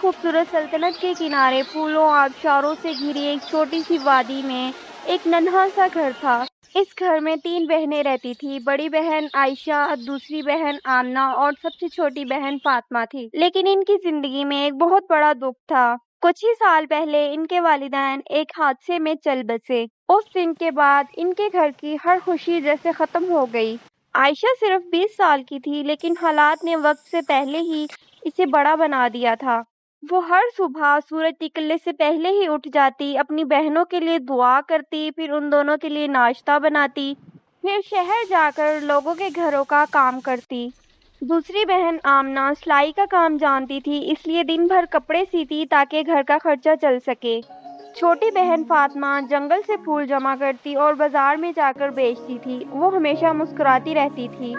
خوبصورت سلطنت کے کنارے پھولوں اور آبشاروں سے گھری ایک چھوٹی سی وادی میں ایک ننھا سا گھر تھا۔ اس گھر میں 3 بہنیں رہتی تھیں۔ بڑی بہن عائشہ، دوسری بہن آمنہ اور سب سے چھوٹی بہن فاطمہ تھی۔ لیکن ان کی زندگی میں ایک بہت بڑا دکھ تھا۔ کچھ ہی سال پہلے ان کے والدین ایک حادثے میں چل بسے۔ اس دن کے بعد ان کے گھر کی ہر خوشی جیسے ختم ہو گئی۔ عائشہ صرف 20 سال کی تھی، لیکن حالات نے وقت سے پہلے ہی اسے بڑا بنا دیا تھا۔ وہ ہر صبح سورج نکلنے سے پہلے ہی اٹھ جاتی، اپنی بہنوں کے لیے دعا کرتی، پھر ان دونوں کے لیے ناشتہ بناتی، پھر شہر جا کر لوگوں کے گھروں کا کام کرتی۔ دوسری بہن آمنہ سلائی کا کام جانتی تھی، اس لیے دن بھر کپڑے سیتی تاکہ گھر کا خرچہ چل سکے۔ چھوٹی بہن فاطمہ جنگل سے پھول جمع کرتی اور بازار میں جا کر بیچتی تھی۔ وہ ہمیشہ مسکراتی رہتی تھی۔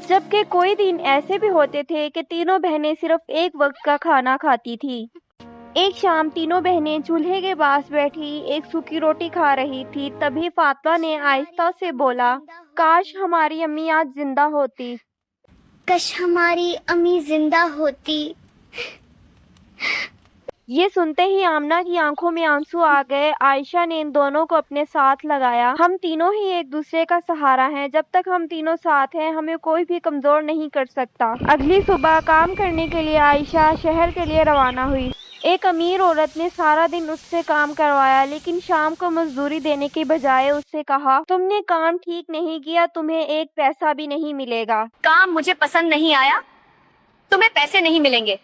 جبکہ کوئی دن ایسے بھی ہوتے تھے کہ تینوں بہنیں صرف ایک وقت کا کھانا کھاتی تھی۔ ایک شام تینوں بہنیں چولہے کے پاس بیٹھی ایک سوکھی روٹی کھا رہی تھی۔ تبھی فاطمہ نے آہستہ سے بولا، کاش ہماری امی آج زندہ ہوتی۔ کاش ہماری امی زندہ ہوتی۔ یہ سنتے ہی آمنہ کی آنکھوں میں آنسو آ گئے۔ عائشہ نے ان دونوں کو اپنے ساتھ لگایا۔ ہم تینوں ہی ایک دوسرے کا سہارا ہیں۔ جب تک ہم تینوں ساتھ ہیں ہمیں کوئی بھی کمزور نہیں کر سکتا۔ اگلی صبح کام کرنے کے لیے عائشہ شہر کے لیے روانہ ہوئی۔ ایک امیر عورت نے سارا دن اس سے کام کروایا، لیکن شام کو مزدوری دینے کے بجائے اس سے کہا، تم نے کام ٹھیک نہیں کیا، تمہیں ایک پیسہ بھی نہیں ملے گا۔ کام مجھے پسند نہیں آیا، تمہیں پیسے نہیں ملیں گے۔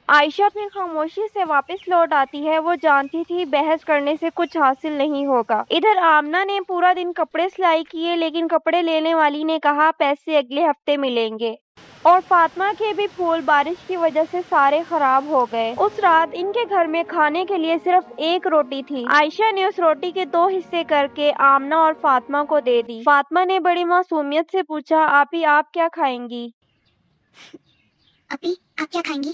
عائشہ پھر خاموشی سے واپس لوٹ آتی ہے۔ وہ جانتی تھی بحث کرنے سے کچھ حاصل نہیں ہوگا۔ ادھر آمنہ نے پورا دن کپڑے سلائی کیے، لیکن کپڑے لینے والی نے کہا پیسے اگلے ہفتے ملیں گے۔ اور فاطمہ کے بھی پھول بارش کی وجہ سے سارے خراب ہو گئے۔ اس رات ان کے گھر میں کھانے کے لیے صرف ایک روٹی تھی۔ عائشہ نے اس روٹی کے 2 حصے کر کے آمنہ اور فاطمہ کو دے دی۔ فاطمہ نے بڑی معصومیت سے پوچھا، آپی آپ کیا کھائیں گی؟ اپی آپ کیا کھائیں گی؟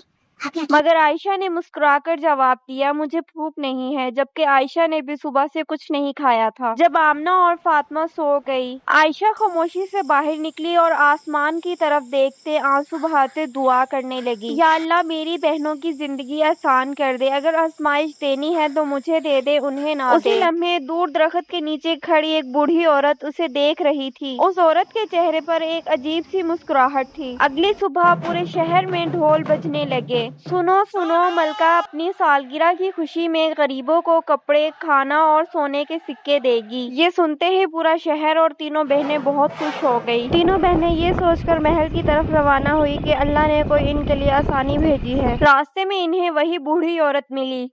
مگر عائشہ نے مسکرا کر جواب دیا، مجھے بھوک نہیں ہے، جبکہ عائشہ نے بھی صبح سے کچھ نہیں کھایا تھا۔ جب آمنہ اور فاطمہ سو گئی، عائشہ خاموشی سے باہر نکلی اور آسمان کی طرف دیکھتے آنسو بہاتے دعا کرنے لگی، یا اللہ میری بہنوں کی زندگی آسان کر دے، اگر آزمائش دینی ہے تو مجھے دے دے، انہیں نہ دے۔ اسی لمحے دور درخت کے نیچے کھڑی ایک بوڑھی عورت اسے دیکھ رہی تھی۔ اس عورت کے چہرے پر ایک عجیب سی مسکراہٹ تھی۔ اگلی صبح پورے شہر میں ڈھول بجنے لگے، سنو سنو ملکہ اپنی سالگرہ کی خوشی میں غریبوں کو کپڑے، کھانا اور سونے کے سکے دے گی۔ یہ سنتے ہی پورا شہر اور تینوں بہنیں بہت خوش ہو گئی۔ تینوں بہنیں یہ سوچ کر محل کی طرف روانہ ہوئی کہ اللہ نے کوئی ان کے لیے آسانی بھیجی ہے۔ راستے میں انہیں وہی بوڑھی عورت ملی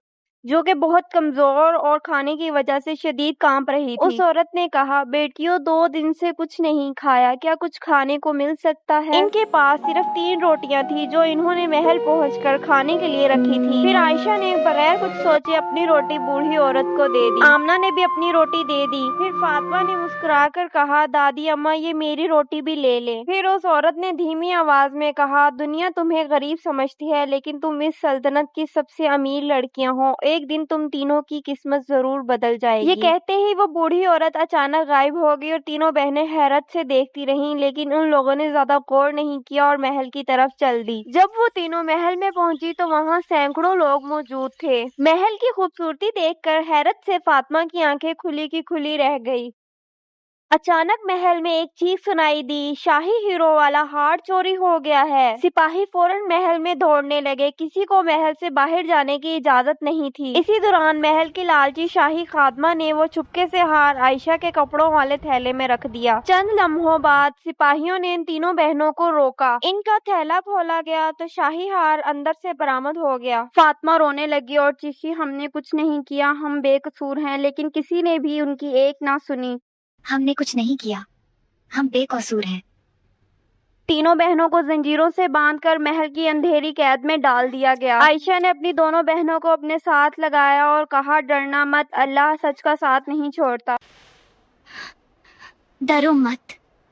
جو کہ بہت کمزور اور کھانے کی وجہ سے شدید کانپ رہی تھی۔ اس عورت نے کہا، بیٹیوں 2 دن سے کچھ نہیں کھایا، کیا کچھ کھانے کو مل سکتا ہے؟ ان کے پاس صرف 3 روٹیاں تھیں جو انہوں نے محل پہنچ کر کھانے کے لیے رکھی تھی۔ پھر عائشہ نے بغیر کچھ سوچے اپنی روٹی بوڑھی عورت کو دے دی۔ آمنہ نے بھی اپنی روٹی دے دی۔ پھر فاطمہ نے مسکرا کر کہا، دادی اماں یہ میری روٹی بھی لے لیں۔ پھر اس عورت نے دھیمی آواز میں کہا، دنیا تمہیں غریب سمجھتی ہے، لیکن تم اس سلطنت کی سب سے امیر لڑکیاں ہو، ایک دن تم تینوں کی قسمت ضرور بدل جائے گی۔ یہ کہتے ہی وہ بوڑھی عورت اچانک غائب ہو گئی اور تینوں بہنیں حیرت سے دیکھتی رہیں، لیکن ان لوگوں نے زیادہ غور نہیں کیا اور محل کی طرف چل دی۔ جب وہ تینوں محل میں پہنچی تو وہاں سینکڑوں لوگ موجود تھے۔ محل کی خوبصورتی دیکھ کر حیرت سے فاطمہ کی آنکھیں کھلی کی کھلی رہ گئی۔ اچانک محل میں ایک چیخ سنائی دی، شاہی ہیرو والا ہار چوری ہو گیا ہے۔ سپاہی فوراً محل میں دوڑنے لگے، کسی کو محل سے باہر جانے کی اجازت نہیں تھی۔ اسی دوران محل کی لالچی شاہی خادمہ نے وہ چپکے سے ہار عائشہ کے کپڑوں والے تھیلے میں رکھ دیا۔ چند لمحوں بعد سپاہیوں نے ان تینوں بہنوں کو روکا۔ ان کا تھیلا کھولا گیا تو شاہی ہار اندر سے برآمد ہو گیا۔ فاطمہ رونے لگی اور چیخی، ہم نے کچھ نہیں کیا، ہم بے قصور ہیں، لیکن کسی نے بھی ان کی ایک نہ سنی۔ ہم نے کچھ نہیں کیا، ہم بے قصور ہیں۔ تینوں بہنوں کو زنجیروں سے باندھ کر محل کی اندھیری قید میں ڈال دیا گیا۔ عائشہ نے اپنی دونوں بہنوں کو اپنے ساتھ لگایا اور کہا، ڈرنا مت، اللہ سچ کا ساتھ نہیں چھوڑتا۔ ڈرو مت،